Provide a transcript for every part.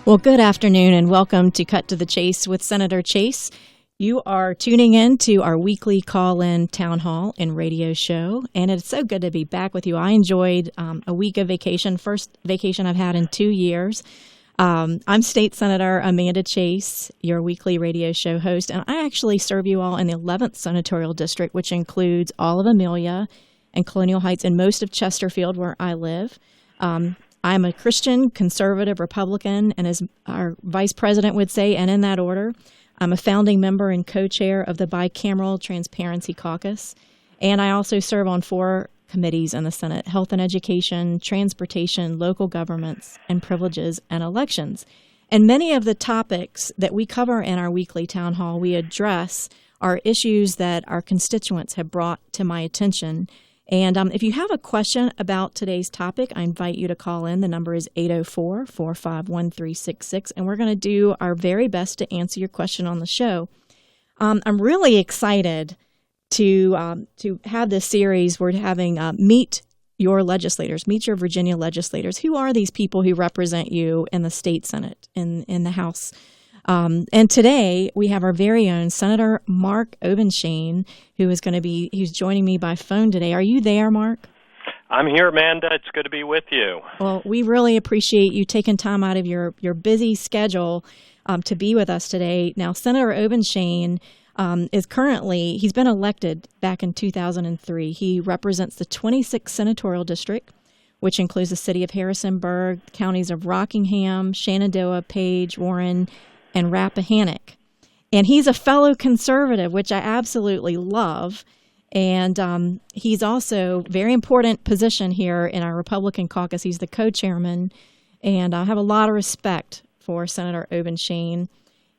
Well, good afternoon and welcome to Cut to the Chase with Senator Chase. You are tuning in to our weekly call-in town hall and radio show, and it's so good to be back with you. I enjoyed a week of vacation, first vacation I've had in 2 years. I'm State Senator Amanda Chase, your weekly radio show host, and I actually serve you all in the 11th Senatorial District, which includes all of Amelia and Colonial Heights and most of Chesterfield, where I live. I'm a Christian, conservative, Republican, and as our vice president would say, and in that order, I'm a founding member and co-chair of the Bicameral Transparency Caucus, and I also serve on 4 committees in the Senate: Health and Education, Transportation, Local Governments, and Privileges and Elections. And many of the topics that we cover in our weekly town hall we address are issues that our constituents have brought to my attention. And if you have a question about today's topic, I invite you to call in. The number is 804-451-3666, and we're going to do our very best to answer your question on the show. I'm really excited to have this series. We're having Meet Your Legislators, Meet Your Virginia Legislators. Who are these people who represent you in the state Senate, in the House? And today we have our very own Senator Mark Obenshain, who's joining me by phone today. Are you there, Mark? I'm here, Amanda. It's good to be with you. Well, we really appreciate you taking time out of your busy schedule to be with us today. Now, Senator Obenshain he's been elected back in 2003. He represents the 26th Senatorial District, which includes the city of Harrisonburg, counties of Rockingham, Shenandoah, Page, Warren, and Rappahannock. And he's a fellow conservative, which I absolutely love. And he's also a very important position here in our Republican caucus. He's the co-chairman, and I have a lot of respect for Senator Obenshain.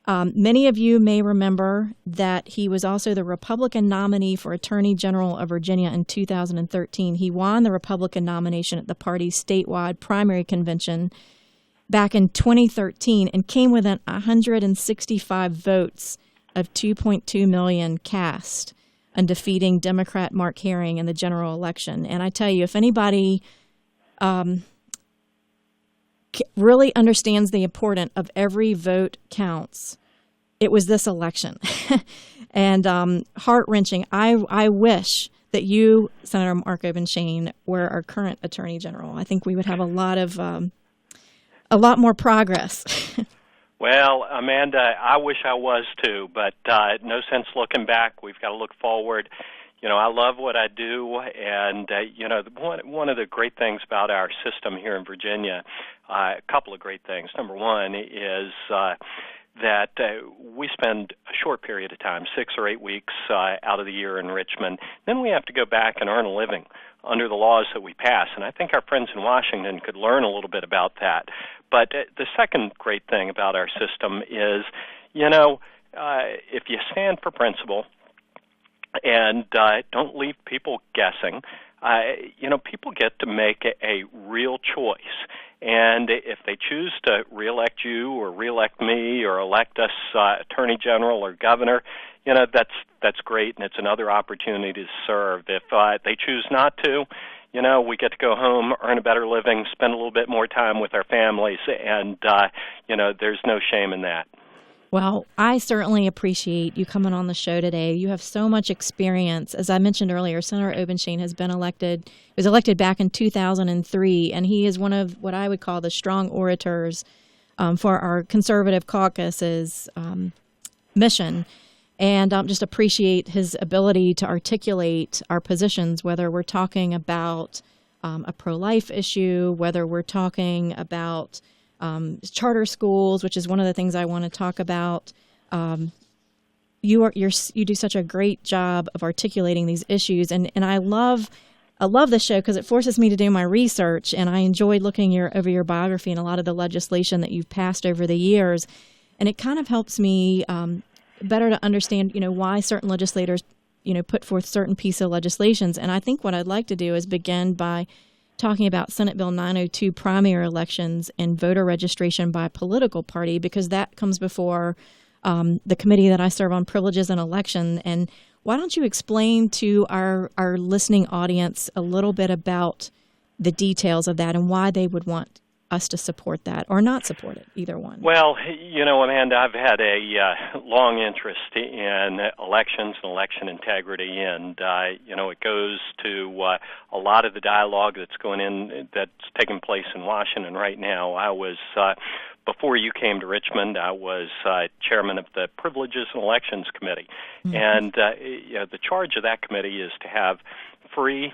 Many of you may remember that he was also the Republican nominee for Attorney General of Virginia in 2013. He won the Republican nomination at the party's statewide primary convention back in 2013 and came within 165 votes of 2.2 million cast and defeating Democrat Mark Herring in the general election. And I tell you, if anybody really understands the importance of every vote counts, it was this election. And heart-wrenching. I wish that you, Senator Mark Obenshain, were our current Attorney General. I think we would have a lot more progress. Well, Amanda, I wish I was too, but no sense looking back. We've got to look forward. You know, I love what I do, and, one of the great things about our system here in Virginia, a couple of great things. Number one is that we spend a short period of time, 6 or 8 weeks out of the year in Richmond. Then we have to go back and earn a living under the laws that we pass, and I think our friends in Washington could learn a little bit about that. But the second great thing about our system is, if you stand for principle and don't leave people guessing, people get to make a real choice. And if they choose to reelect you or reelect me or elect us Attorney General or Governor, that's great, and it's another opportunity to serve. If they choose not to, we get to go home, earn a better living, spend a little bit more time with our families, and, there's no shame in that. Well, I certainly appreciate you coming on the show today. You have so much experience. As I mentioned earlier, Senator Obenshain was elected back in 2003, and he is one of what I would call the strong orators for our conservative caucus's mission. And just appreciate his ability to articulate our positions, whether we're talking about a pro-life issue, whether we're talking about charter schools, which is one of the things I want to talk about. You do such a great job of articulating these issues, and I love this show because it forces me to do my research, and I enjoyed looking over your biography and a lot of the legislation that you've passed over the years, and it kind of helps me better to understand, why certain legislators, put forth certain pieces of legislations. And I think what I'd like to do is begin by talking about Senate Bill 902 primary elections and voter registration by political party, because that comes before the committee that I serve on, Privileges and Election. And why don't you explain to our listening audience a little bit about the details of that and why they would want us to support that or not support it, either one? Well, Amanda, I've had a long interest in elections and election integrity, and it goes to a lot of the dialogue that's taking place in Washington right now. I was before you came to Richmond, I was chairman of the Privileges and Elections Committee, and the charge of that committee is to have free,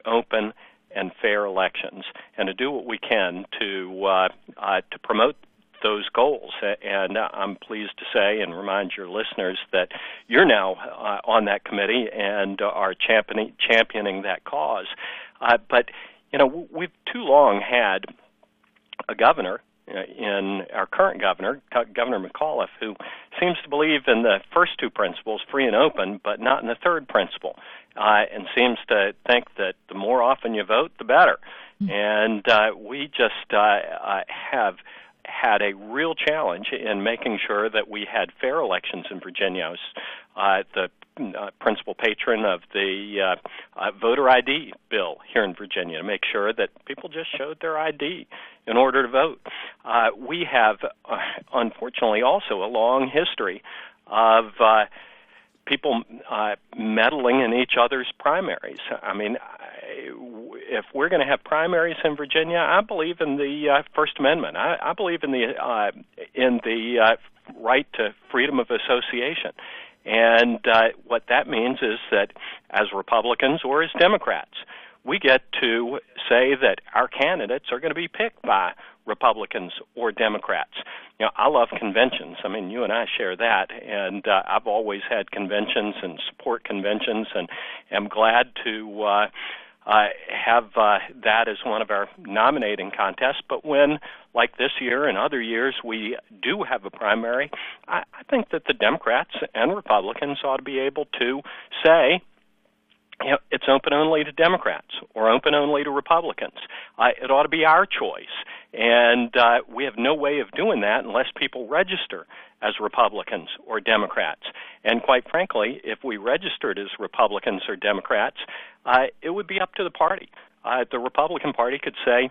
open, and fair elections, and to do what we can to promote those goals. And I'm pleased to say and remind your listeners that you're now on that committee and are championing that cause. But we've too long had a governor in our current governor, Governor McAuliffe, who seems to believe in the first two principles, free and open, but not in the third principle, and seems to think that the more often you vote, the better. And we just have had a real challenge in making sure that we had fair elections in Virginia. I was the principal patron of the voter ID bill here in Virginia to make sure that people just showed their ID in order to vote. We have, unfortunately, also a long history of people meddling in each other's primaries. I mean, if we're going to have primaries in Virginia, I believe in the First Amendment. I believe in the right to freedom of association. And what that means is that as Republicans or as Democrats, we get to say that our candidates are going to be picked by Republicans or Democrats. I love conventions. I mean, you and I share that, and I've always had conventions and support conventions, and am glad to have that as one of our nominating contests. But when, like this year and other years, we do have a primary, I think that the Democrats and Republicans ought to be able to say, it's open only to Democrats or open only to Republicans. It ought to be our choice. And we have no way of doing that unless people register as Republicans or Democrats. And quite frankly, if we registered as Republicans or Democrats, it would be up to the party. The Republican Party could say,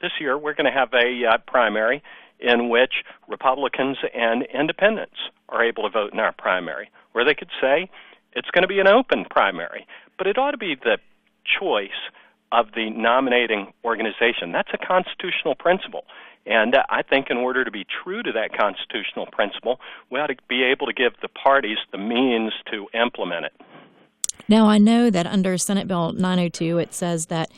this year we're going to have a primary in which Republicans and independents are able to vote in our primary. Or they could say it's going to be an open primary. But it ought to be the choice of the nominating organization. That's a constitutional principle. And I think in order to be true to that constitutional principle, we ought to be able to give the parties the means to implement it. Now, I know that under Senate Bill 902, it says that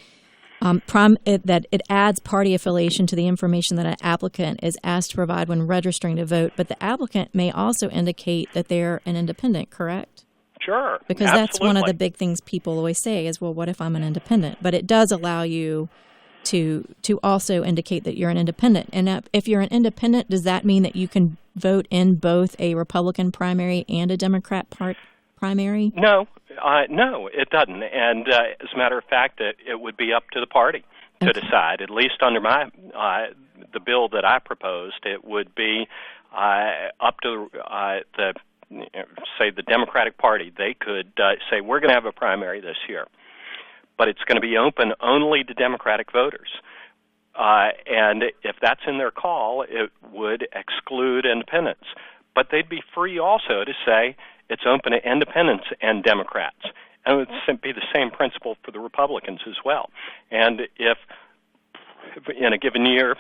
that it adds party affiliation to the information that an applicant is asked to provide when registering to vote, but the applicant may also indicate that they're an independent, correct? Sure. Because absolutely. That's one of the big things people always say is, well, what if I'm an independent? But it does allow you to also indicate that you're an independent. And if you're an independent, does that mean that you can vote in both a Republican primary and a Democrat primary? No, it doesn't. And as a matter of fact, it would be up to the party to decide. At least under the bill that I proposed, it would be up to the Democratic Party. They could say, we're going to have a primary this year, but it's going to be open only to Democratic voters. And if that's in their call, it would exclude independents. But they'd be free also to say it's open to independents and Democrats. And it would be the same principle for the Republicans as well. And if in a given year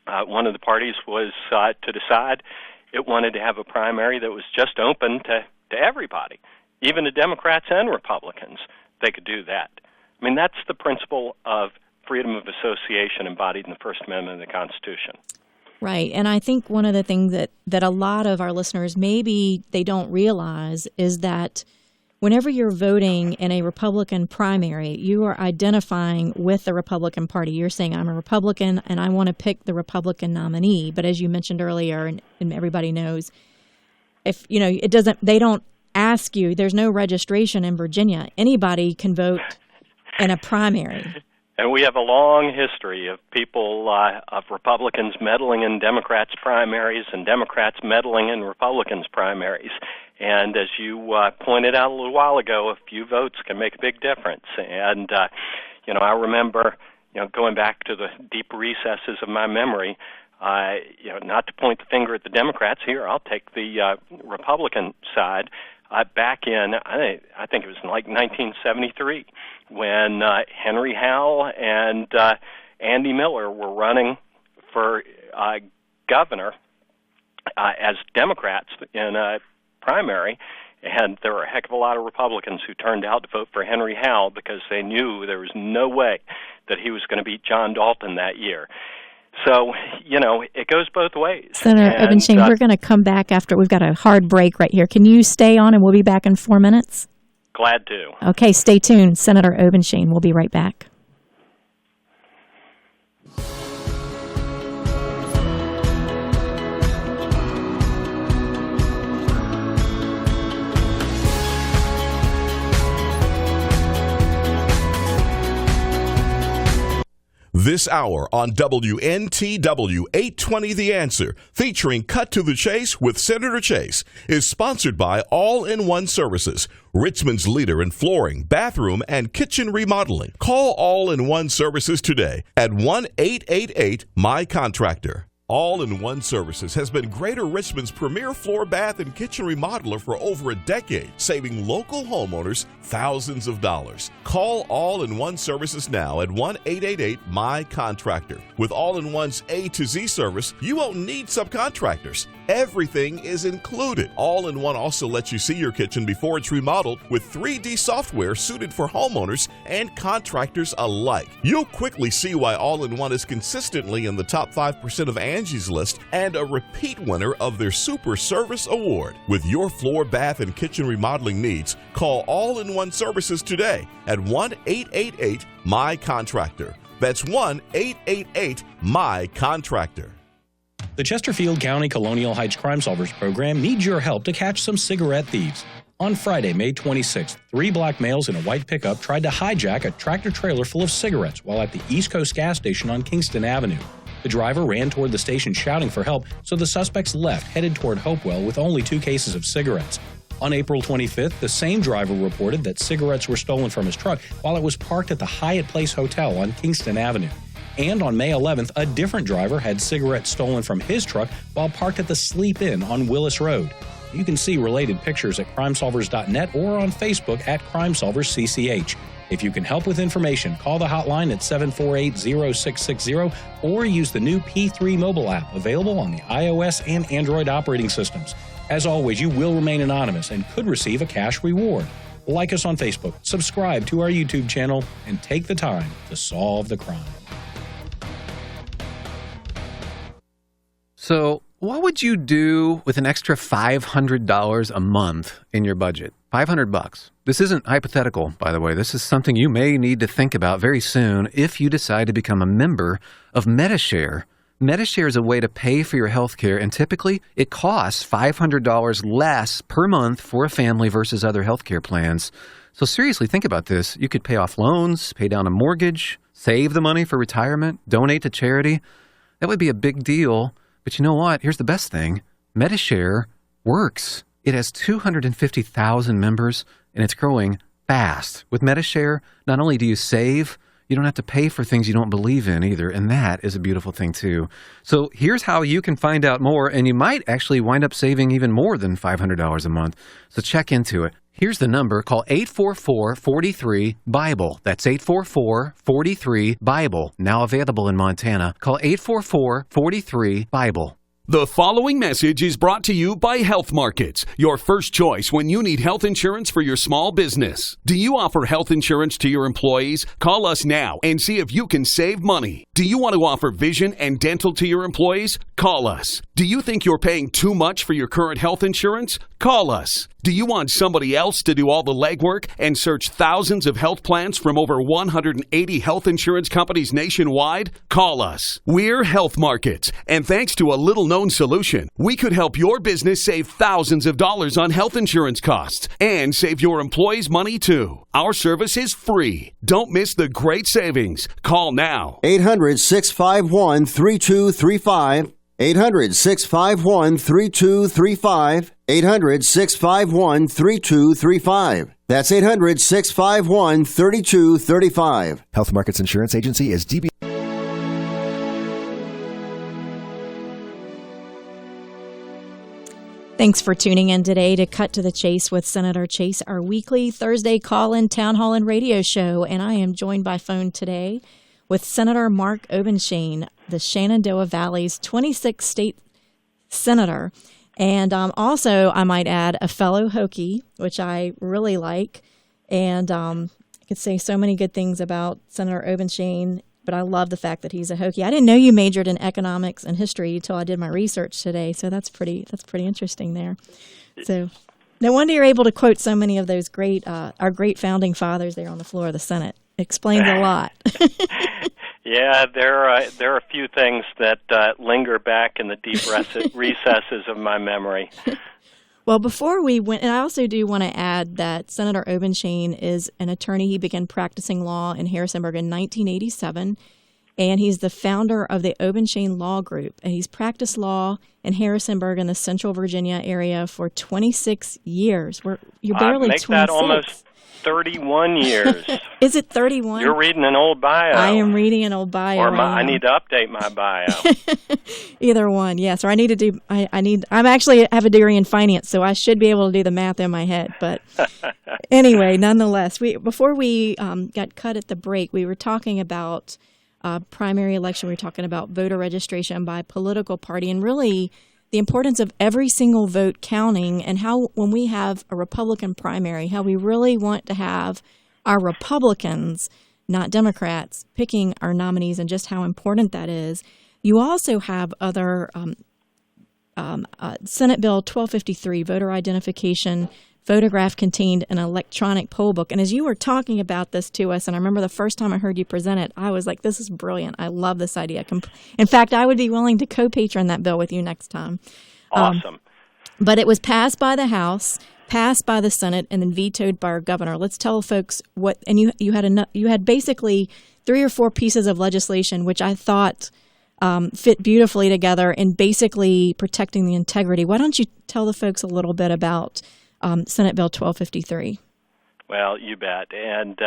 one of the parties was to decide it wanted to have a primary that was just open to everybody, even to Democrats and Republicans, they could do that. I mean, that's the principle of freedom of association embodied in the First Amendment of the Constitution. Right. And I think one of the things that a lot of our listeners maybe they don't realize is that whenever you're voting in a Republican primary, you are identifying with the Republican Party. You're saying, I'm a Republican and I want to pick the Republican nominee. But as you mentioned earlier, and everybody knows, if they don't ask you, there's no registration in Virginia. Anybody can vote in a primary. And we have a long history of people, of Republicans meddling in Democrats' primaries and Democrats meddling in Republicans' primaries. And as you pointed out a little while ago, a few votes can make a big difference. And, I remember, going back to the deep recesses of my memory, not to point the finger at the Democrats here, I'll take the Republican side. Back in, I think it was like 1973, when Henry Howell and Andy Miller were running for governor as Democrats in a primary, and there were a heck of a lot of Republicans who turned out to vote for Henry Howell because they knew there was no way that he was going to beat John Dalton that year. So, it goes both ways. Senator Obenshain, we're going to come back after. We've got a hard break right here. Can you stay on, and we'll be back in 4 minutes? Glad to. Okay, stay tuned. Senator Obenshain, we'll be right back. This hour on WNTW 820 The Answer, featuring Cut to the Chase with Senator Chase, is sponsored by All-in-One Services, Richmond's leader in flooring, bathroom, and kitchen remodeling. Call All-in-One Services today at 1-888-MY-CONTRACTOR. All-in-One Services has been Greater Richmond's premier floor, bath, and kitchen remodeler for over a decade, saving local homeowners thousands of dollars. Call All-in-One Services now at 1-888-MY-CONTRACTOR. With All-in-One's A to Z service, you won't need subcontractors. Everything is included. All-in-One also lets you see your kitchen before it's remodeled with 3D software suited for homeowners and contractors alike. You'll quickly see why All-in-One is consistently in the top 5% of Angie's List and a repeat winner of their Super Service Award. With your floor, bath, and kitchen remodeling needs, call All-in-One Services today at 1-888-MY-CONTRACTOR. That's 1-888-MY-CONTRACTOR. The Chesterfield County Colonial Heights Crime Solvers program needs your help to catch some cigarette thieves. On Friday, May 26th, 3 black males in a white pickup tried to hijack a tractor-trailer full of cigarettes while at the East Coast gas station on Kingston Avenue. The driver ran toward the station shouting for help, so the suspects left, headed toward Hopewell with only 2 cases of cigarettes. On April 25th, the same driver reported that cigarettes were stolen from his truck while it was parked at the Hyatt Place Hotel on Kingston Avenue. And on May 11th, a different driver had cigarettes stolen from his truck while parked at the Sleep Inn on Willis Road. You can see related pictures at crimesolvers.net or on Facebook at crimesolverscch. If you can help with information, call the hotline at 748-0660 or use the new P3 mobile app available on the iOS and Android operating systems. As always, you will remain anonymous and could receive a cash reward. Like us on Facebook, subscribe to our YouTube channel, and take the time to solve the crime. So, what would you do with an extra $500 a month in your budget? $500. This isn't hypothetical, by the way. This is something you may need to think about very soon if you decide to become a member of MediShare. MediShare is a way to pay for your health care, and typically it costs $500 less per month for a family versus other health care plans. So seriously, think about this. You could pay off loans, pay down a mortgage, save the money for retirement, donate to charity. That would be a big deal. But you know what? Here's the best thing. MediShare works. It has 250,000 members, and it's growing fast. With MediShare, not only do you save, you don't have to pay for things you don't believe in either, and that is a beautiful thing too. So here's how you can find out more, and you might actually wind up saving even more than $500 a month. So check into it. Here's the number. Call 844-43-BIBLE. That's 844-43-BIBLE. Now available in Montana. Call 844-43-BIBLE. The following message is brought to you by Health Markets, your first choice when you need health insurance for your small business. Do you offer health insurance to your employees? Call us now and see if you can save money. Do you want to offer vision and dental to your employees? Call us. Do you think you're paying too much for your current health insurance? Call us. Do you want somebody else to do all the legwork and search thousands of health plans from over 180 health insurance companies nationwide? Call us. We're Health Markets, and thanks to a little-known solution, we could help your business save thousands of dollars on health insurance costs and save your employees money too. Our service is free. Don't miss the great savings. Call now. 800-651-3235. 800-651-3235. 800-651-3235. That's 800-651-3235. Health Markets Insurance Agency is DB. Thanks for tuning in today to Cut to the Chase with Senator Chase, our weekly Thursday call-in town hall and radio show. And I am joined by phone today with Senator Mark Obenshain, the Shenandoah Valley's 26th state senator. And also, I might add, a fellow Hokie, which I really like. And I could say so many good things about Senator Obenshain, but I love the fact that he's a Hokie. I didn't know you majored in economics and history until I did my research today, so that's pretty interesting there. So no wonder you're able to quote so many of those our great founding fathers there on the floor of the Senate. Explains a lot. Yeah, there are a few things that linger back in the deep recesses of my memory. Well, before we went, and I also do want to add that Senator Obenshain is an attorney. He began practicing law in Harrisonburg in 1987, and he's the founder of the Obenshain Law Group. And he's practiced law in Harrisonburg in the Central Virginia area for 26 years. You're barely 26. Make that almost 31 years. Is it 31? You're reading an old bio. I am reading an old bio. Or I need to update my bio. Either one, yes. Or I need to do. I actually have a degree in finance, so I should be able to do the math in my head. But anyway, nonetheless, before we got cut at the break, we were talking about primary election. We were talking about voter registration by political party, and really the importance of every single vote counting, and how when we have a Republican primary, how we really want to have our Republicans, not Democrats, picking our nominees, and just how important that is. You also have other Senate Bill 1253, voter identification, photograph contained an electronic poll book. And as you were talking about this to us, and I remember the first time I heard you present it, I was like, this is brilliant. I love this idea. In fact, I would be willing to co-patron that bill with you next time. Awesome. But it was passed by the House, passed by the Senate, and then vetoed by our governor. Let's tell folks what, and you had basically 3 or 4 pieces of legislation, which I thought fit beautifully together in basically protecting the integrity. Why don't you tell the folks a little bit about Senate Bill 1253. Well, you bet. And,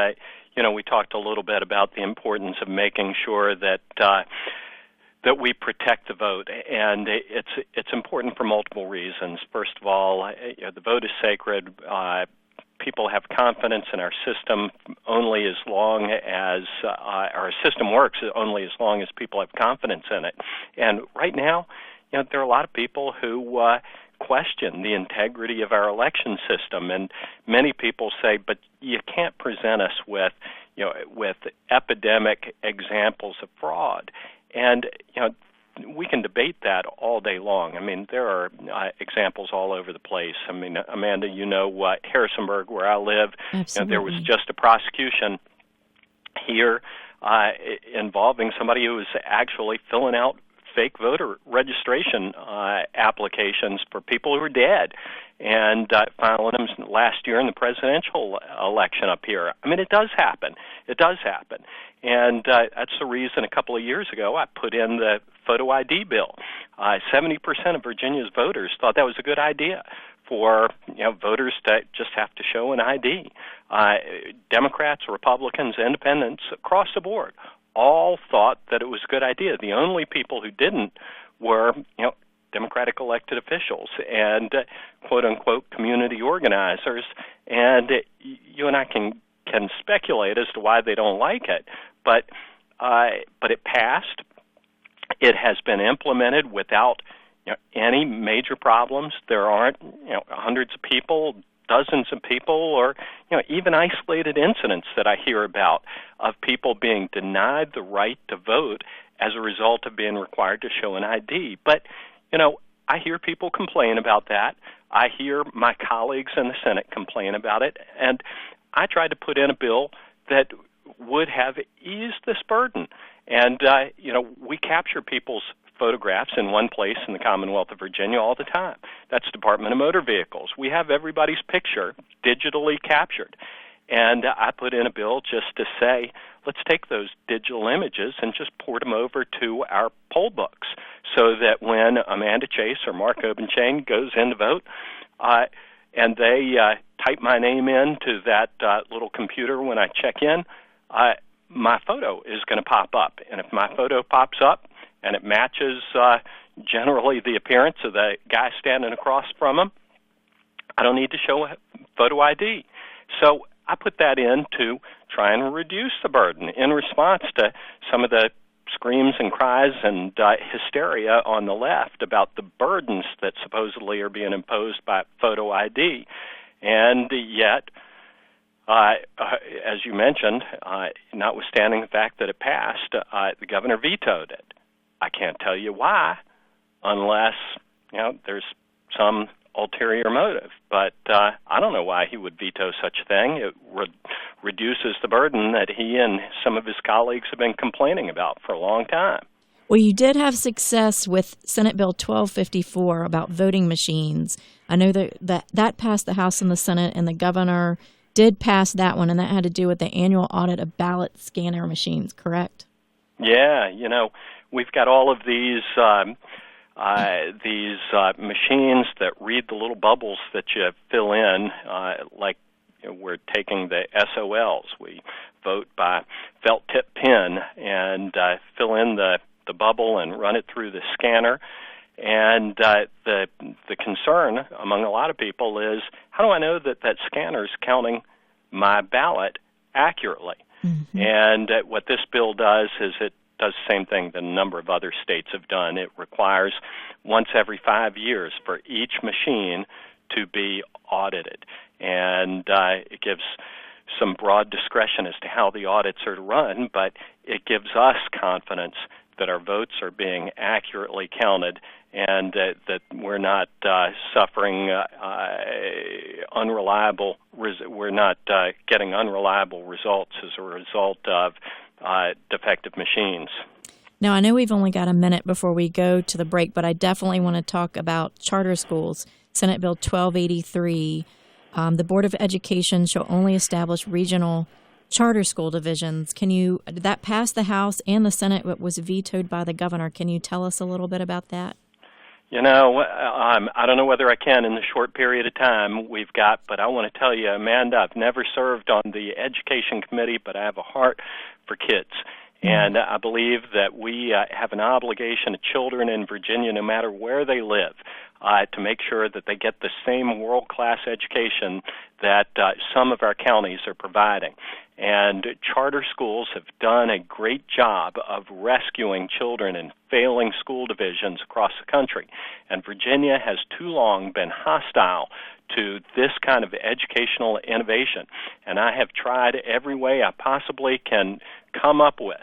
we talked a little bit about the importance of making sure that that we protect the vote. And it's important for multiple reasons. First of all, the vote is sacred. People have confidence in our system only as long as our system works, only as long as people have confidence in it. And right now, there are a lot of people who question the integrity of our election system, and many people say, but you can't present us with epidemic examples of fraud. And we can debate that all day long. I mean, there are examples all over the place. I mean, Amanda, Harrisonburg, where I live, there was just a prosecution here involving somebody who was actually filling out fake voter registration applications for people who are dead, and filing them last year in the presidential election up here. I mean, it does happen. It does happen. And that's the reason a couple of years ago I put in the photo ID bill. 70% of Virginia's voters thought that was a good idea for voters to just have to show an ID. Democrats, Republicans, Independents, across the board all thought that it was a good idea. The only people who didn't were, Democratic elected officials and quote-unquote community organizers. And you and I can speculate as to why they don't like it, but it passed. It has been implemented without any major problems. There aren't hundreds of people, dozens of people, or even isolated incidents that I hear about of people being denied the right to vote as a result of being required to show an ID. But I hear people complain about that. I hear my colleagues in the Senate complain about it, and I tried to put in a bill that would have eased this burden. And we capture people's photographs in one place in the Commonwealth of Virginia all the time. That's Department of Motor Vehicles. We have everybody's picture digitally captured. And I put in a bill just to say, let's take those digital images and just port them over to our poll books so that when Amanda Chase or Mark Obenshain goes in to vote, and they type my name into that little computer when I check in, my photo is going to pop up. And if my photo pops up and it matches generally the appearance of the guy standing across from him, I don't need to show a photo ID. So I put that in to try and reduce the burden in response to some of the screams and cries and hysteria on the left about the burdens that supposedly are being imposed by photo ID. And yet, as you mentioned, notwithstanding the fact that it passed, the governor vetoed it. I can't tell you why, unless there's some ulterior motive. But I don't know why he would veto such a thing. It reduces the burden that he and some of his colleagues have been complaining about for a long time. Well, you did have success with Senate Bill 1254 about voting machines. I know that passed the House and the Senate, and the governor did pass that one, and that had to do with the annual audit of ballot scanner machines, correct? Yeah, we've got all of these machines that read the little bubbles that you fill in, like we're taking the SOLs. We vote by felt tip pen and fill in the bubble and run it through the scanner. And the concern among a lot of people is, how do I know that that scanner's counting my ballot accurately? Mm-hmm. And what this bill does is it does the same thing that a number of other states have done. It requires once every 5 years for each machine to be audited. And it gives some broad discretion as to how the audits are to run, but it gives us confidence that our votes are being accurately counted and that we're not suffering we're not getting unreliable results as a result of defective machines. Now, I know we've only got a minute before we go to the break, but I definitely want to talk about charter schools. Senate Bill 1283, the Board of Education shall only establish regional charter school divisions. That passed the House and the Senate, but was vetoed by the governor. Can you tell us a little bit about that? I don't know whether I can in the short period of time we've got, but I want to tell you, Amanda, I've never served on the Education Committee, but I have a heart for kids. And I believe that we have an obligation to children in Virginia, no matter where they live, to make sure that they get the same world-class education that some of our counties are providing. And charter schools have done a great job of rescuing children in failing school divisions across the country. And Virginia has too long been hostile to this kind of educational innovation. And I have tried every way I possibly can come up with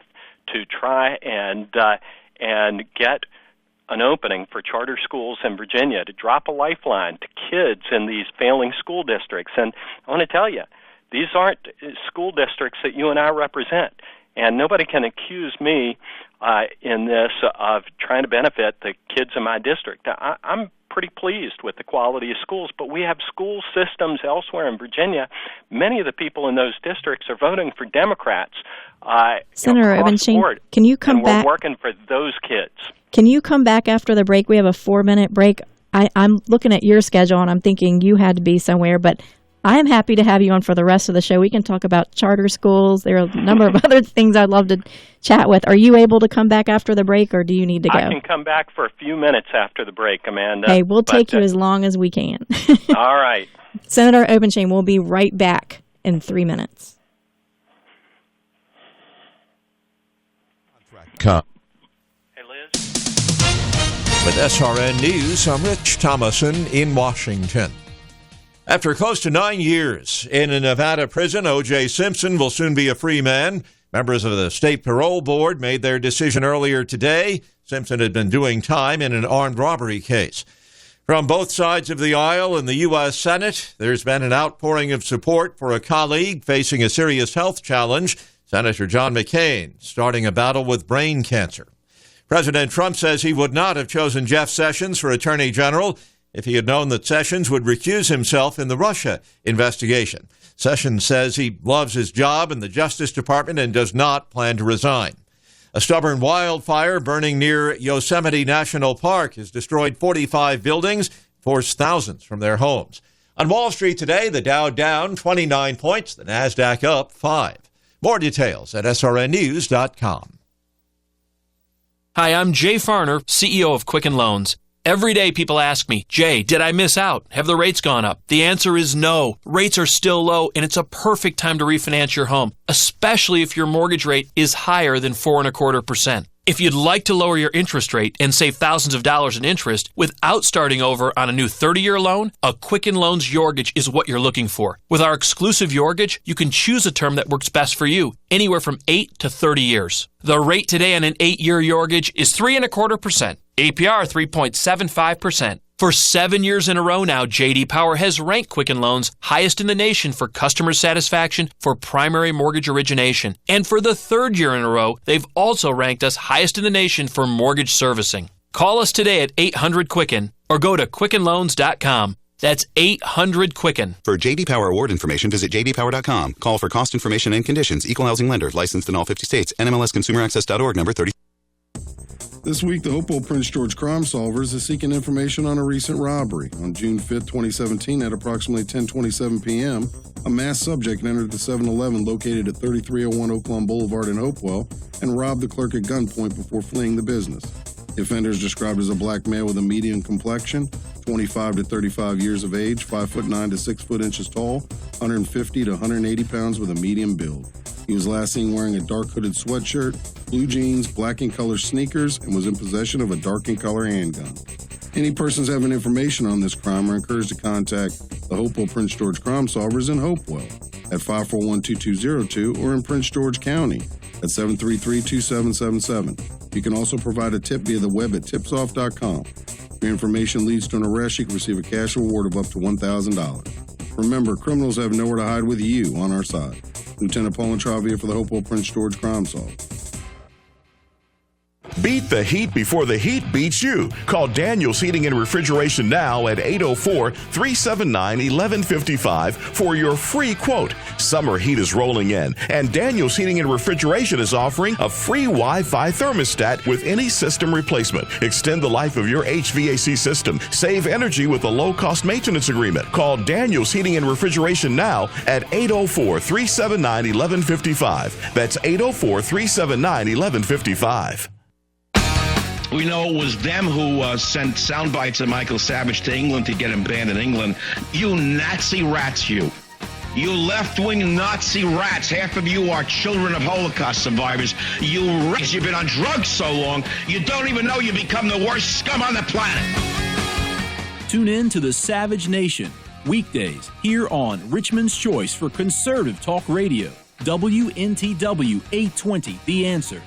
to try and get an opening for charter schools in Virginia, to drop a lifeline to kids in these failing school districts. And I want to tell you, these aren't school districts that you and I represent. And nobody can accuse me in this of trying to benefit the kids in my district. I'm pretty pleased with the quality of schools, but we have school systems elsewhere in Virginia. Many of the people in those districts are voting for Democrats. Senator Obenshain, can you come back? We're working for those kids. Can you come back after the break? We have a 4-minute break. I'm looking at your schedule, and I'm thinking you had to be somewhere, but I am happy to have you on for the rest of the show. We can talk about charter schools. There are a number of other things I'd love to chat with. Are you able to come back after the break, or do you need to go? I can come back for a few minutes after the break, Amanda. Hey, we'll take you as long as we can. All right. Senator Obenshain, we'll be right back in 3 minutes. Hey, Liz. With SRN News, I'm Rich Thomason in Washington. After close to 9 years in a Nevada prison, O.J. Simpson will soon be a free man. Members of the state parole board made their decision earlier today. Simpson had been doing time in an armed robbery case. From both sides of the aisle in the U.S. Senate, there's been an outpouring of support for a colleague facing a serious health challenge, Senator John McCain, starting a battle with brain cancer. President Trump says he would not have chosen Jeff Sessions for Attorney General if he had known that Sessions would recuse himself in the Russia investigation. Sessions says he loves his job in the Justice Department and does not plan to resign. A stubborn wildfire burning near Yosemite National Park has destroyed 45 buildings, forced thousands from their homes. On Wall Street today, the Dow down 29 points, the NASDAQ up 5. More details at srnnews.com. Hi, I'm Jay Farner, CEO of Quicken Loans. Every day people ask me, Jay, did I miss out? Have the rates gone up? The answer is no. Rates are still low, and it's a perfect time to refinance your home, especially if your mortgage rate is higher than 4.25%. If you'd like to lower your interest rate and save thousands of dollars in interest without starting over on a new 30-year loan, a Quicken Loans Yorgage is what you're looking for. With our exclusive Yorgage, you can choose a term that works best for you, anywhere from 8 to 30 years. The rate today on an 8-year Yorgage is 3.25%. APR 3.75%. For 7 years in a row now, J.D. Power has ranked Quicken Loans highest in the nation for customer satisfaction for primary mortgage origination. And for the third year in a row, they've also ranked us highest in the nation for mortgage servicing. Call us today at 800-QUICKEN or go to QuickenLoans.com. That's 800-QUICKEN. For J.D. Power award information, visit jdpower.com. Call for cost information and conditions. Equal housing lender. Licensed in all 50 states. NMLSConsumerAccess.org number 30. This week, the Hopewell Prince George Crime Solvers is seeking information on a recent robbery. On June 5, 2017, at approximately 10:27 p.m., a masked subject entered the 7-Eleven located at 3301 Oaklawn Boulevard in Hopewell and robbed the clerk at gunpoint before fleeing the business. The offender is described as a black male with a medium complexion, 25 to 35 years of age, 5'9" to 6 inches tall, 150 to 180 pounds with a medium build. He was last seen wearing a dark hooded sweatshirt, blue jeans, black in color sneakers, and was in possession of a dark in color handgun. Any persons having information on this crime are encouraged to contact the Hopewell Prince George Crime Solvers in Hopewell at 541-2202 or in Prince George County at 733-2777. You can also provide a tip via the web at tipsoff.com. If your information leads to an arrest, you can receive a cash reward of up to $1,000. Remember, criminals have nowhere to hide with you on our side. Lieutenant Paul Intravia for the Hopewell Prince George Crime Solve. Beat the heat before the heat beats you. Call Daniels Heating and Refrigeration now at 804-379-1155 for your free quote. Summer heat is rolling in, and Daniels Heating and Refrigeration is offering a free Wi-Fi thermostat with any system replacement. Extend the life of your HVAC system. Save energy with a low-cost maintenance agreement. Call Daniels Heating and Refrigeration now at 804-379-1155. That's 804-379-1155. We know it was them who sent sound bites of Michael Savage to England to get him banned in England. You Nazi rats, you. You left-wing Nazi rats. Half of you are children of Holocaust survivors. You rats, you've been on drugs so long, you don't even know you become the worst scum on the planet. Tune in to the Savage Nation, weekdays, here on Richmond's Choice for Conservative Talk Radio. WNTW 820, The Answer.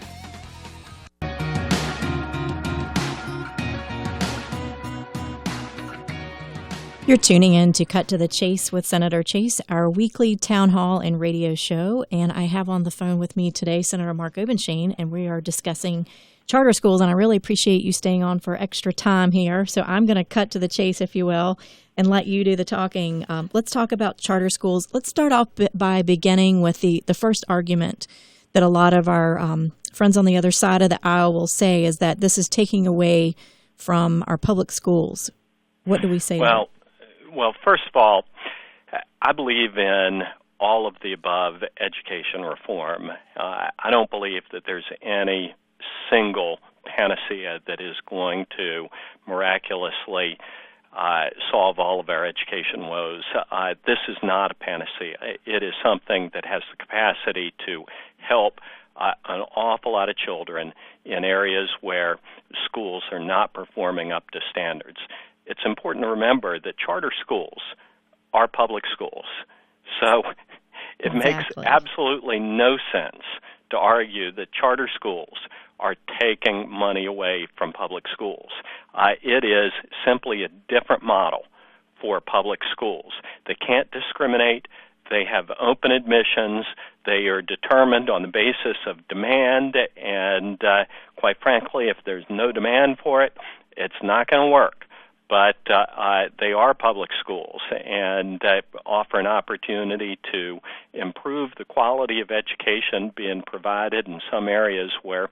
You're tuning in to Cut to the Chase with Senator Chase, our weekly town hall and radio show. And I have on the phone with me today Senator Mark Obenshain, and we are discussing charter schools. And I really appreciate you staying on for extra time here. So I'm going to cut to the chase, if you will, and let you do the talking. Let's talk about charter schools. Let's start off by beginning with the first argument that a lot of our friends on the other side of the aisle will say is that this is taking away from our public schools. What do we say? Well, first of all, I believe in all of the above education reform. I don't believe that there's any single panacea that is going to miraculously solve all of our education woes. This is not a panacea. It is something that has the capacity to help an awful lot of children in areas where schools are not performing up to standards. It's important to remember that charter schools are public schools. So it makes absolutely no sense to argue that charter schools are taking money away from public schools. It is simply a different model for public schools. They can't discriminate. They have open admissions. They are determined on the basis of demand, and quite frankly, if there's no demand for it, it's not going to work. But they are public schools and offer an opportunity to improve the quality of education being provided in some areas where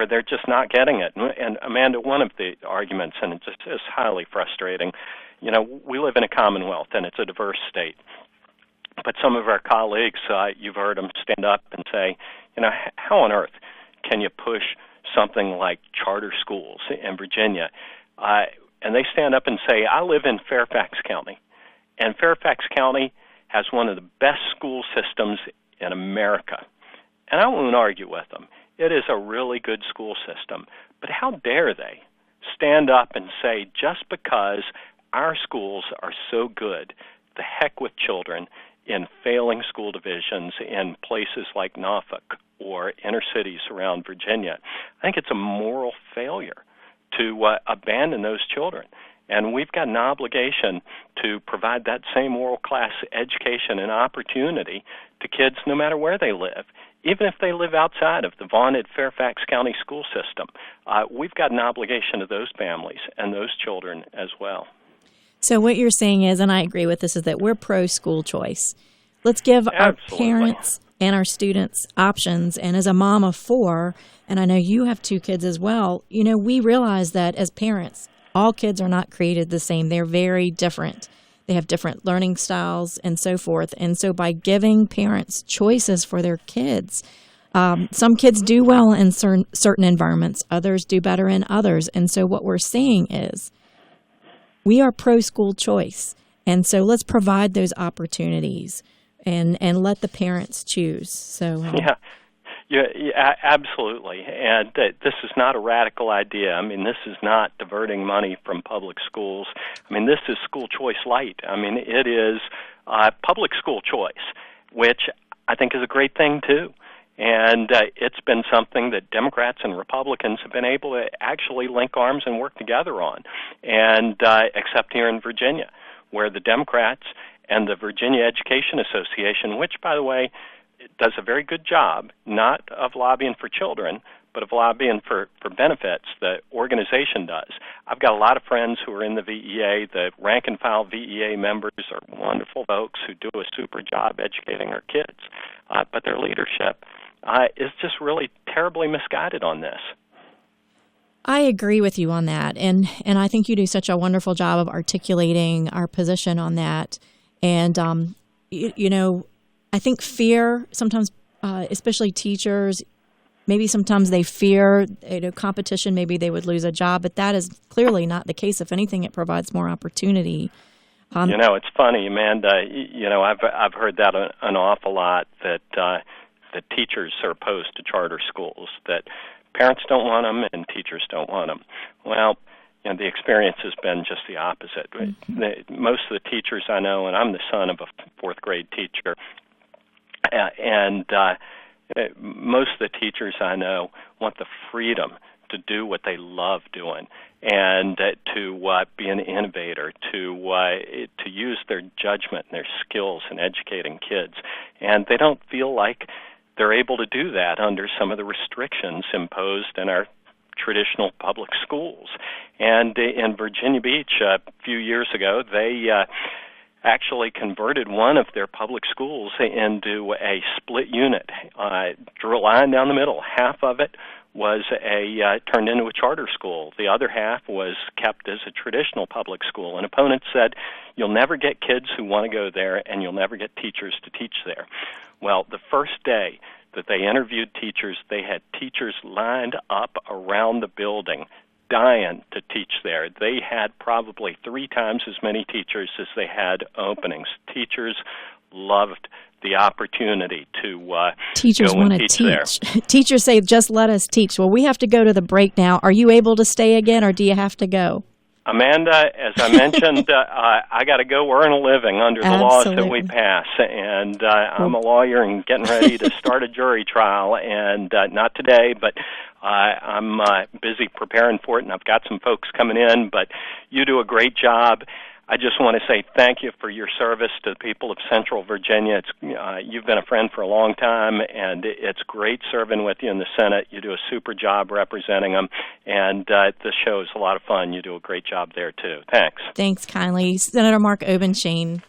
they're just not getting it. And Amanda, one of the arguments, and it just is highly frustrating, we live in a commonwealth, and it's a diverse state. But some of our colleagues, you've heard them stand up and say, how on earth can you push something like charter schools in Virginia? And they stand up and say, I live in Fairfax County, and Fairfax County has one of the best school systems in America. And I won't argue with them. It is a really good school system. But how dare they stand up and say, just because our schools are so good, the heck with children in failing school divisions in places like Norfolk or inner cities around Virginia. I think it's a moral failure to abandon those children. And we've got an obligation to provide that same world-class education and opportunity to kids no matter where they live, even if they live outside of the vaunted Fairfax County school system. We've got an obligation to those families and those children as well. So what you're saying is, and I agree with this, is that we're pro-school choice. Let's give our parents and our students options. And as a mom of 4, and I know you have 2 kids as well, we realize that as parents, all kids are not created the same. They're very different. They have different learning styles and so forth. And so by giving parents choices for their kids, some kids do well in certain environments. Others do better in others. And so what we're saying is we are pro-school choice. And so let's provide those opportunities and let the parents choose. So Yeah, absolutely. And this is not a radical idea. I mean, this is not diverting money from public schools. I mean, this is school choice light. I mean, it is public school choice, which I think is a great thing, too. And it's been something that Democrats and Republicans have been able to actually link arms and work together on, and except here in Virginia, where the Democrats and the Virginia Education Association, which, by the way, does a very good job, not of lobbying for children, but of lobbying for benefits, the organization does. I've got a lot of friends who are in the VEA. The rank-and-file VEA members are wonderful folks who do a super job educating our kids. But their leadership is just really terribly misguided on this. I agree with you on that. And I think you do such a wonderful job of articulating our position on that. And, I think fear sometimes, especially teachers, maybe sometimes they fear competition. Maybe they would lose a job, but that is clearly not the case. If anything, it provides more opportunity. It's funny, Amanda. I've heard that an awful lot, that teachers are opposed to charter schools, that parents don't want them and teachers don't want them. Well, the experience has been just the opposite. Mm-hmm. Most of the teachers I know, and I'm the son of a 4th grade teacher, and most of the teachers I know want the freedom to do what they love doing, and to be an innovator, to use their judgment and their skills in educating kids. And they don't feel like they're able to do that under some of the restrictions imposed in our traditional public schools. And in Virginia Beach a few years ago, they actually converted one of their public schools into a split unit, drew a line down the middle. Half of it was turned into a charter school. The other half was kept as a traditional public school. And opponents said, you'll never get kids who want to go there, and you'll never get teachers to teach there. Well, the first day that they interviewed teachers, they had teachers lined up around the building dying to teach there. They had probably 3 times as many teachers as they had openings. Teachers loved the opportunity to teachers go want and to teach there. Teachers say, just let us teach. Well, we have to go to the break now. Are you able to stay again, or do you have to go? Amanda, as I mentioned, I got to go earn a living under the laws that we pass, and I'm a lawyer and getting ready to start a jury trial, and not today, but I'm busy preparing for it, and I've got some folks coming in, but you do a great job. I just want to say thank you for your service to the people of Central Virginia. You've been a friend for a long time, and it's great serving with you in the Senate. You do a super job representing them, and the show is a lot of fun. You do a great job there, too. Thanks. Thanks kindly. Senator Mark Obenshain.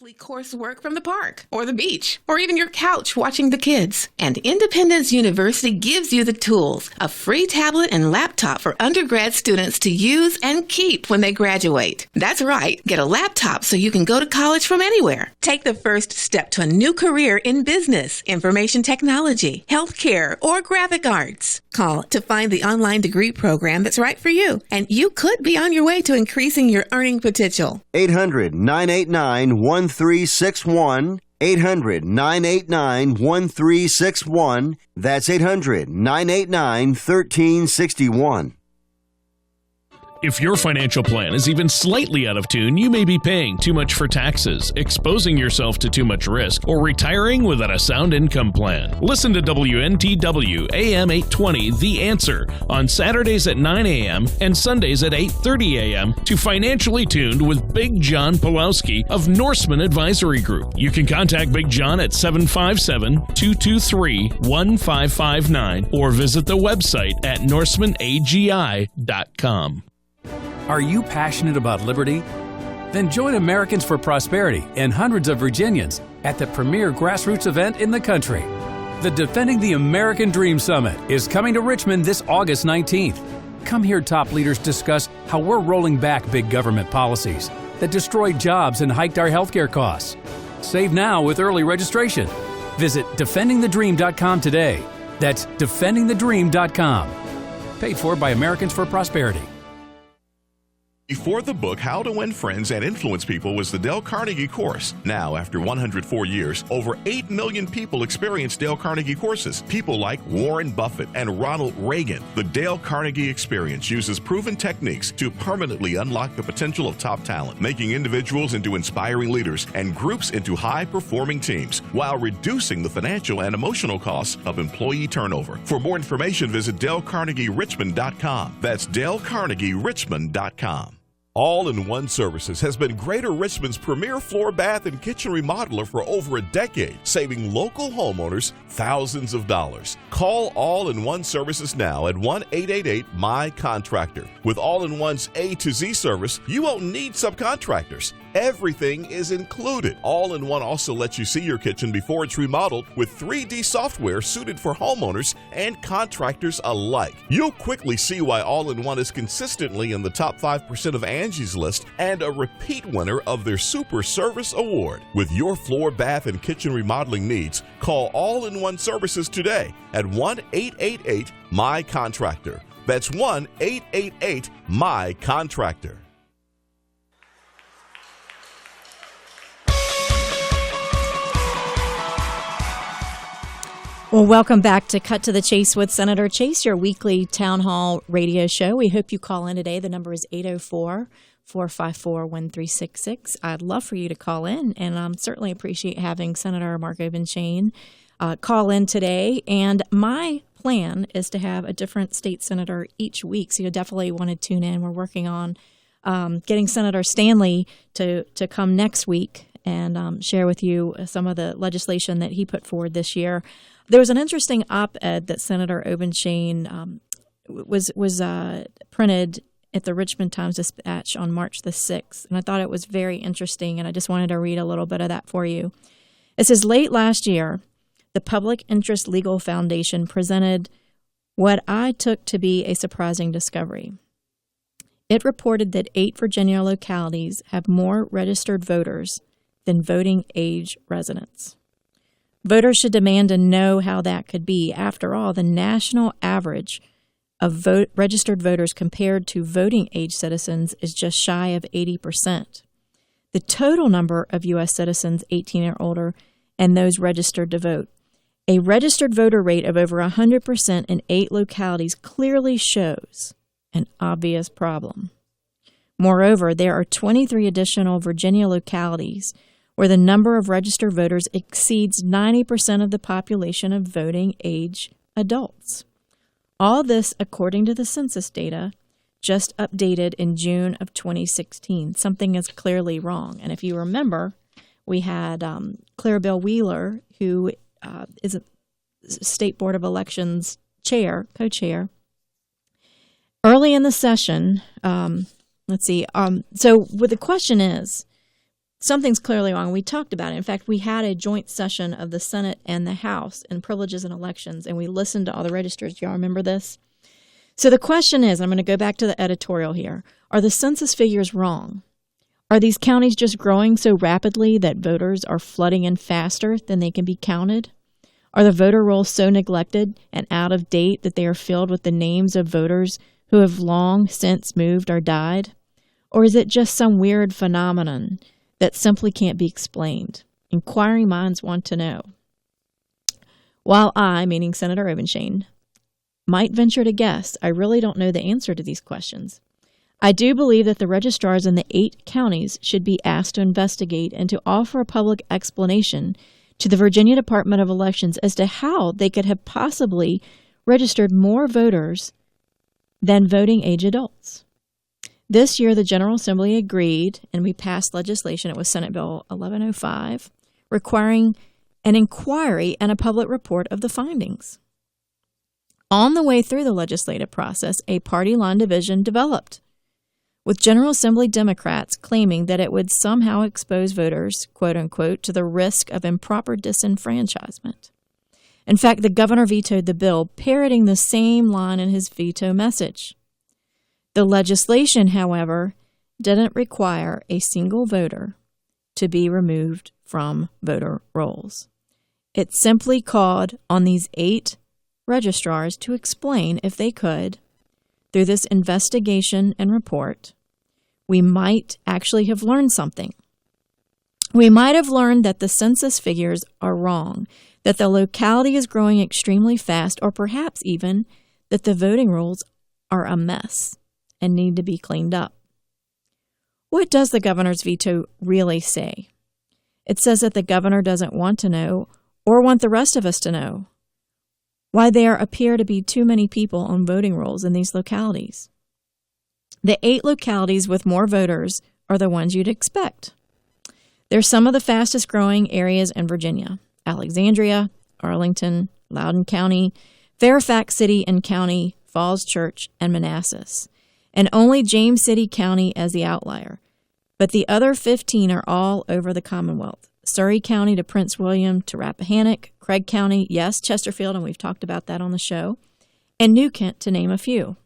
weekly coursework from the park or the beach or even your couch watching the kids. And Independence University gives you the tools, a free tablet and laptop for undergrad students to use and keep when they graduate. That's right, get a laptop so you can go to college from anywhere. Take the first step to a new career in business, information technology, healthcare, or graphic arts. Call to find the online degree program that's right for you, and you could be on your way to increasing your earning potential. 800-989-1361. 800-989-1361. That's 800-989-1361. If your financial plan is even slightly out of tune, you may be paying too much for taxes, exposing yourself to too much risk, or retiring without a sound income plan. Listen to WNTW AM 820 The Answer on Saturdays at 9 a.m. and Sundays at 8:30 a.m. to Financially Tuned with Big John Pulowski of Norseman Advisory Group. You can contact Big John at 757-223-1559 or visit the website at norsemanagi.com. Are you passionate about liberty? Then join Americans for Prosperity and hundreds of Virginians at the premier grassroots event in the country. The Defending the American Dream Summit is coming to Richmond this August 19th. Come hear top leaders discuss how we're rolling back big government policies that destroyed jobs and hiked our healthcare costs. Save now with early registration. Visit defendingthedream.com today. That's defendingthedream.com. Paid for by Americans for Prosperity. Before the book, How to Win Friends and Influence People was the Dale Carnegie course. Now, after 104 years, over 8 million people experience Dale Carnegie courses. People like Warren Buffett and Ronald Reagan. The Dale Carnegie experience uses proven techniques to permanently unlock the potential of top talent, making individuals into inspiring leaders and groups into high-performing teams, while reducing the financial and emotional costs of employee turnover. For more information, visit DaleCarnegieRichmond.com. That's DaleCarnegieRichmond.com. All-in-One Services has been Greater Richmond's premier floor, bath, and kitchen remodeler for over a decade, saving local homeowners thousands of dollars. Call All-in-One Services now at 1-888-MY-CONTRACTOR. With All-in-One's A to Z service, you won't need subcontractors. Everything is included. All-in-One also lets you see your kitchen before it's remodeled with 3D software suited for homeowners and contractors alike. You'll quickly see why All-in-One is consistently in the top 5% of Angie's List and a repeat winner of their Super Service Award. With your floor, bath, and kitchen remodeling needs, call All-in-One Services today at 1-888-MY-CONTRACTOR. That's 1-888-MY-CONTRACTOR. Well, welcome back to Cut to the Chase with Senator Chase, your weekly town hall radio show. We hope you call in today. The number is 804-454-1366. I'd love for you to call in, and certainly appreciate having Senator Mark Obenshain call in today. And my plan is to have a different state senator each week, so you'll definitely want to tune in. We're working on getting Senator Stanley to come next week and share with you some of the legislation that he put forward this year. There was an interesting op-ed that Senator Obenshain was printed at the Richmond Times-Dispatch on March the 6th, and I thought it was very interesting, and I just wanted to read a little bit of that for you. It says, late last year, the Public Interest Legal Foundation presented what I took to be a surprising discovery. It reported that 8 Virginia localities have more registered voters than voting age residents. Voters should demand to know how that could be. After all, the national average of registered voters compared to voting age citizens is just shy of 80%. The total number of U.S. citizens 18 or older and those registered to vote, a registered voter rate of over 100% in 8 localities clearly shows an obvious problem. Moreover, there are 23 additional Virginia localities where the number of registered voters exceeds 90% of the population of voting age adults. All this according to the census data just updated in June of 2016. Something is clearly wrong. And if you remember, we had Clarabelle Wheeler, who is a State Board of Elections co-chair. Early in the session, so what the question is, something's clearly wrong. We talked about it. In fact, we had a joint session of the Senate and the House in Privileges and Elections, and we listened to all the registers. Y'all remember this? So the question is, I'm going to go back to the editorial here. Are the census figures wrong? Are these counties just growing so rapidly that voters are flooding in faster than they can be counted? Are the voter rolls so neglected and out of date that they are filled with the names of voters who have long since moved or died? Or is it just some weird phenomenon that simply can't be explained? Inquiring minds want to know. While I, meaning Senator Obenshain, might venture to guess, I really don't know the answer to these questions. I do believe that the registrars in the 8 counties should be asked to investigate and to offer a public explanation to the Virginia Department of Elections as to how they could have possibly registered more voters than voting age adults. This year, the General Assembly agreed, and we passed legislation, it was Senate Bill 1105, requiring an inquiry and a public report of the findings. On the way through the legislative process, a party line division developed, with General Assembly Democrats claiming that it would somehow expose voters, quote unquote, to the risk of improper disenfranchisement. In fact, the governor vetoed the bill, parroting the same line in his veto message. The legislation, however, didn't require a single voter to be removed from voter rolls. It simply called on these 8 registrars to explain if they could, through this investigation and report, we might actually have learned something. We might have learned that the census figures are wrong, that the locality is growing extremely fast, or perhaps even that the voting rolls are a mess and need to be cleaned up. What does the governor's veto really say? It says that the governor doesn't want to know, or want the rest of us to know, why there appear to be too many people on voting rolls in these localities. The 8 localities with more voters are the ones you'd expect. They're some of the fastest growing areas in Virginia: Alexandria, Arlington, Loudoun County, Fairfax City and County, Falls Church, and Manassas, and only James City County as the outlier. But the other 15 are all over the Commonwealth. Surrey County to Prince William to Rappahannock, Craig County, yes, Chesterfield, and we've talked about that on the show, and New Kent, to name a few.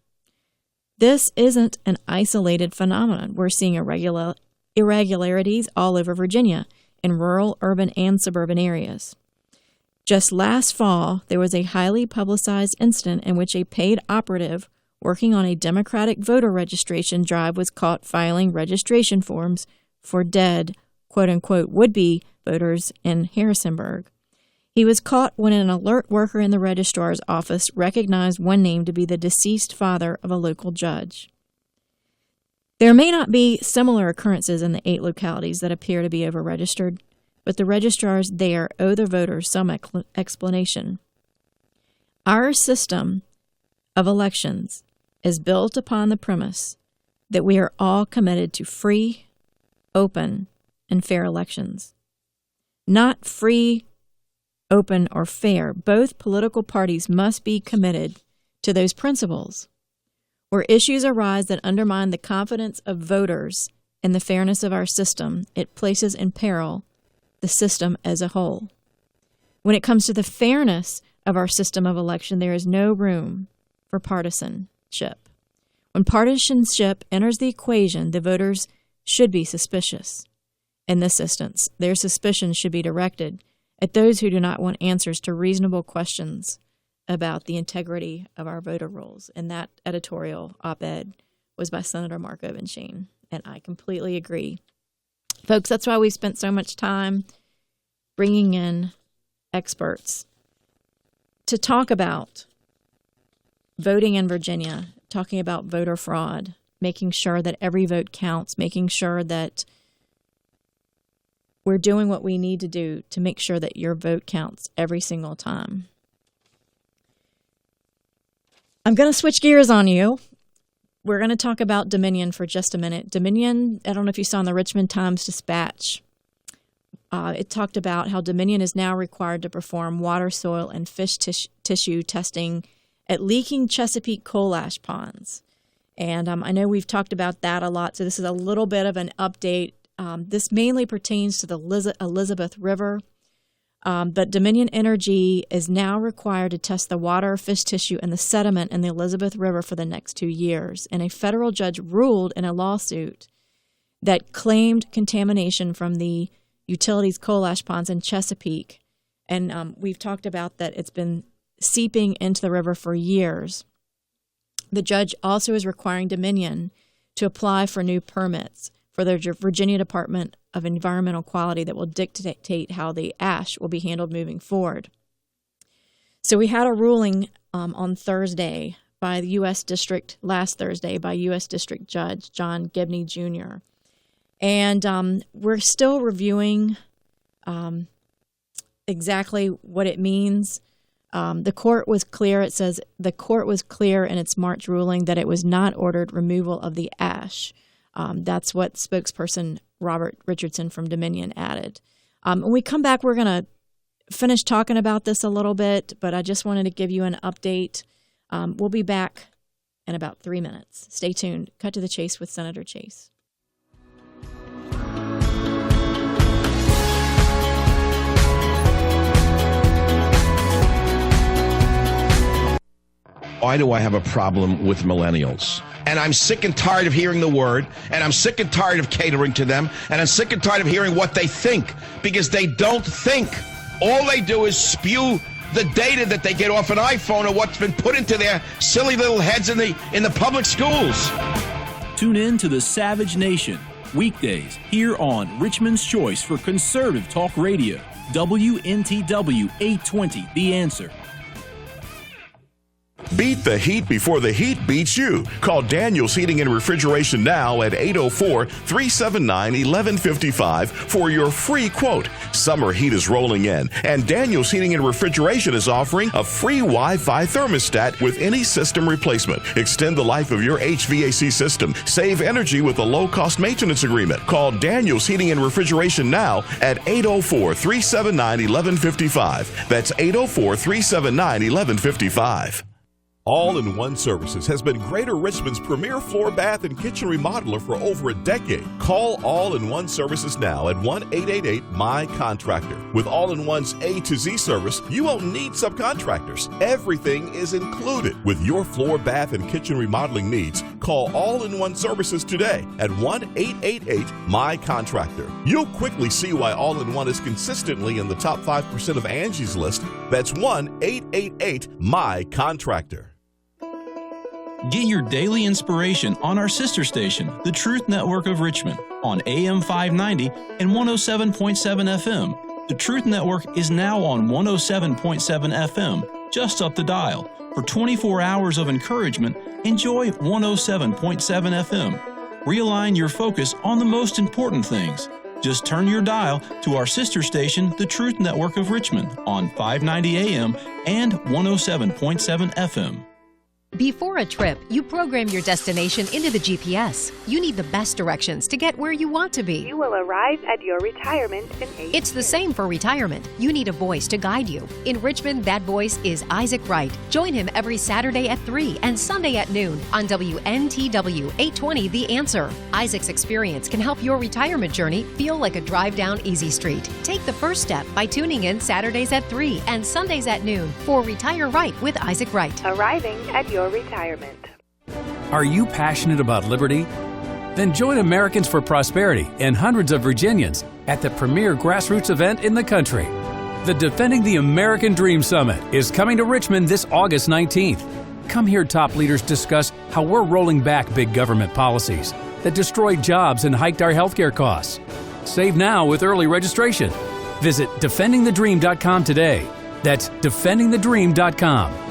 This isn't an isolated phenomenon. We're seeing irregularities all over Virginia, in rural, urban, and suburban areas. Just last fall, there was a highly publicized incident in which a paid operative working on a Democratic voter registration drive was caught filing registration forms for dead, quote-unquote, would-be voters in Harrisonburg. He was caught when an alert worker in the registrar's office recognized one name to be the deceased father of a local judge. There may not be similar occurrences in the 8 localities that appear to be over-registered, but the registrars there owe their voters some explanation. Our system of elections is built upon the premise that we are all committed to free, open, and fair elections. Not free, open, or fair. Both political parties must be committed to those principles. Where issues arise that undermine the confidence of voters in the fairness of our system, it places in peril the system as a whole. When it comes to the fairness of our system of election, there is no room for partisanship. When partisanship enters the equation, the voters should be suspicious. In this instance, their suspicions should be directed at those who do not want answers to reasonable questions about the integrity of our voter rolls. And that editorial op-ed was by Senator Mark Obenshain, and I completely agree. Folks, that's why we spent so much time bringing in experts to talk about voting in Virginia, talking about voter fraud, making sure that every vote counts, making sure that we're doing what we need to do to make sure that your vote counts every single time. I'm going to switch gears on you. We're going to talk about Dominion for just a minute. Dominion, I don't know if you saw in the Richmond Times-Dispatch, it talked about how Dominion is now required to perform water, soil, and fish tissue testing at leaking Chesapeake coal ash ponds. And I know we've talked about that a lot, so this is a little bit of an update. This mainly pertains to the Elizabeth River, but Dominion Energy is now required to test the water, fish tissue, and the sediment in the Elizabeth River for the next 2 years. And a federal judge ruled in a lawsuit that claimed contamination from the utilities coal ash ponds in Chesapeake. And we've talked about that it's been seeping into the river for years. The judge also is requiring Dominion to apply for new permits for the Virginia Department of Environmental Quality that will dictate how the ash will be handled moving forward. So we had a ruling on Thursday by the U.S. District, last Thursday, by U.S. District Judge John Gibney Jr. And we're still reviewing exactly what it means. The court was clear. It says the court was clear in its March ruling that it was not ordered removal of the ash. That's what spokesperson Robert Richardson from Dominion added. When we come back, we're going to finish talking about this a little bit, but I just wanted to give you an update. We'll be back in about 3 minutes. Stay tuned. Cut to the chase with Senator Chase. Why do I have a problem with millennials? And I'm sick and tired of hearing the word, and I'm sick and tired of catering to them, and I'm sick and tired of hearing what they think, because they don't think. All they do is spew the data that they get off an iPhone or what's been put into their silly little heads in the public schools. Tune in to the Savage Nation, weekdays, here on Richmond's Choice for Conservative Talk Radio, WNTW 820, The Answer. Beat the heat before the heat beats you. Call Daniel's Heating and Refrigeration now at 804-379-1155 for your free quote. Summer heat is rolling in, and Daniel's Heating and Refrigeration is offering a free Wi-Fi thermostat with any system replacement. Extend the life of your HVAC system. Save energy with a low-cost maintenance agreement. Call Daniel's Heating and Refrigeration now at 804-379-1155. That's 804-379-1155. All-in-One Services has been Greater Richmond's premier floor, bath, and kitchen remodeler for over a decade. Call All-in-One Services now at 1-888-MY-CONTRACTOR. With All-in-One's A to Z service, you won't need subcontractors. Everything is included. With your floor, bath, and kitchen remodeling needs, call All-in-One Services today at 1-888-MY-CONTRACTOR. You'll quickly see why All-in-One is consistently in the top 5% of Angie's List. That's 1-888-MY-CONTRACTOR. Get your daily inspiration on our sister station, the Truth Network of Richmond, on AM 590 and 107.7 FM. The Truth Network is now on 107.7 FM, just up the dial. For 24 hours of encouragement, enjoy 107.7 FM. Realign your focus on the most important things. Just turn your dial to our sister station, the Truth Network of Richmond, on 590 AM and 107.7 FM. Before a trip, you program your destination into the GPS. You need the best directions to get where you want to be. You will arrive at your retirement in 8 It's the same for retirement. You need a voice to guide you. In Richmond, that voice is Isaac Wright. Join him every Saturday at 3 and Sunday at noon on WNTW 820 The Answer. Isaac's experience can help your retirement journey feel like a drive down easy street. Take the first step by tuning in Saturdays at 3 and Sundays at noon for Retire Right with Isaac Wright. Arriving at your retirement. Are you passionate about liberty? Then join Americans for Prosperity and hundreds of Virginians at the premier grassroots event in the country. The Defending the American Dream Summit is coming to Richmond this August 19th. Come hear top leaders discuss how we're rolling back big government policies that destroyed jobs and hiked our healthcare costs. Save now with early registration. Visit defendingthedream.com today. That's defendingthedream.com.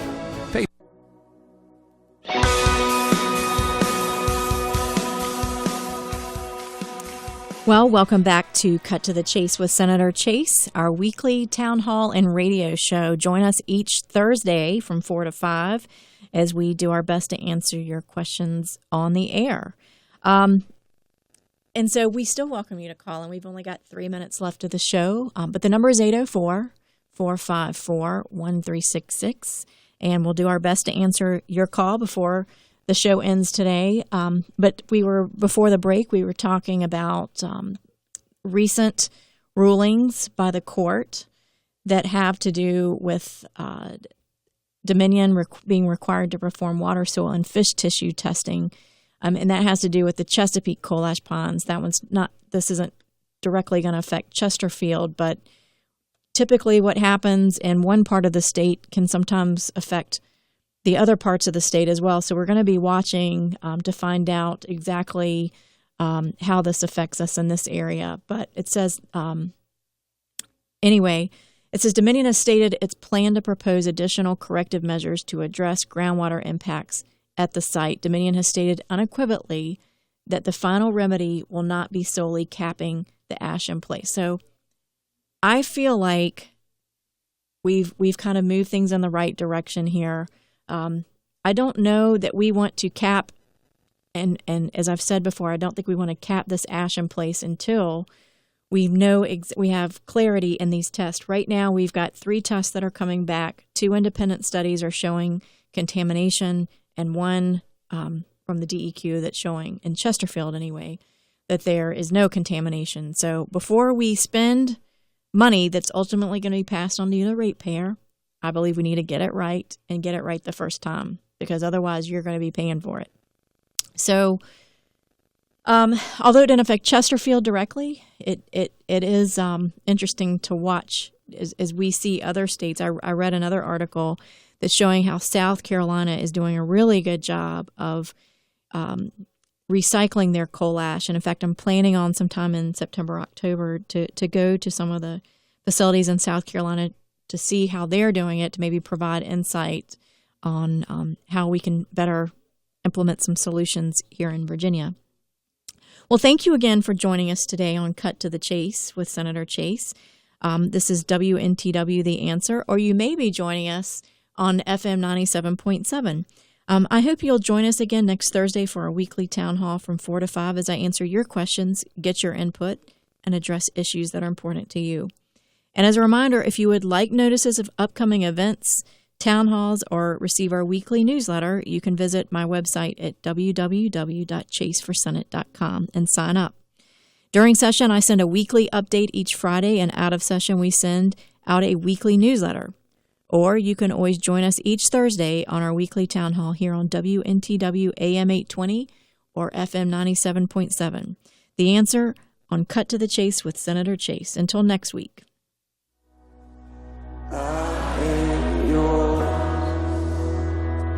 Well, welcome back to Cut to the Chase with Senator Chase, our weekly town hall and radio show. Join us each Thursday from 4 to 5 as we do our best to answer your questions on the air. And so we still welcome you to call, and we've only got 3 minutes left of the show. But the number is 804-454-1366, and we'll do our best to answer your call before the show ends today. But before the break, we were talking about recent rulings by the court that have to do with Dominion being required to perform water, soil, and fish tissue testing. And that has to do with the Chesapeake coal ash ponds. This isn't directly going to affect Chesterfield, but typically what happens in one part of the state can sometimes affect the other parts of the state as well. So we're going to be watching to find out exactly how this affects us in this area. But it says, anyway, it says Dominion has stated its plan to propose additional corrective measures to address groundwater impacts at the site. Dominion has stated unequivocally that the final remedy will not be solely capping the ash in place. So I feel like we've kind of moved things in the right direction here. I don't know that we want to cap, and as I've said before, I don't think we want to cap this ash in place until we know we have clarity in these tests. Right now, we've got 3 tests that are coming back. 2 independent studies are showing contamination, and 1 from the DEQ that's showing, in Chesterfield anyway, that there is no contamination. So before we spend money that's ultimately going to be passed on to the ratepayer, I believe we need to get it right and get it right the first time, because otherwise you're going to be paying for it. So although it didn't affect Chesterfield directly, it is interesting to watch as we see other states. I read another article that's showing how South Carolina is doing a really good job of recycling their coal ash. And in fact, I'm planning on sometime in September, October to go to some of the facilities in South Carolina to see how they're doing it, to maybe provide insight on how we can better implement some solutions here in Virginia. Well, thank you again for joining us today on Cut to the Chase with Senator Chase. This is WNTW The Answer, or you may be joining us on FM 97.7. I hope you'll join us again next Thursday for our weekly town hall from 4 to 5 as I answer your questions, get your input, and address issues that are important to you. And as a reminder, if you would like notices of upcoming events, town halls, or receive our weekly newsletter, you can visit my website at www.chaseforsenate.com and sign up. During session, I send a weekly update each Friday, and out of session, we send out a weekly newsletter. Or you can always join us each Thursday on our weekly town hall here on WNTW AM 820 or FM 97.7. The Answer on Cut to the Chase with Senator Chase. Until next week. I am yours,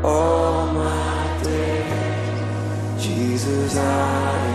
all my days, Jesus, I am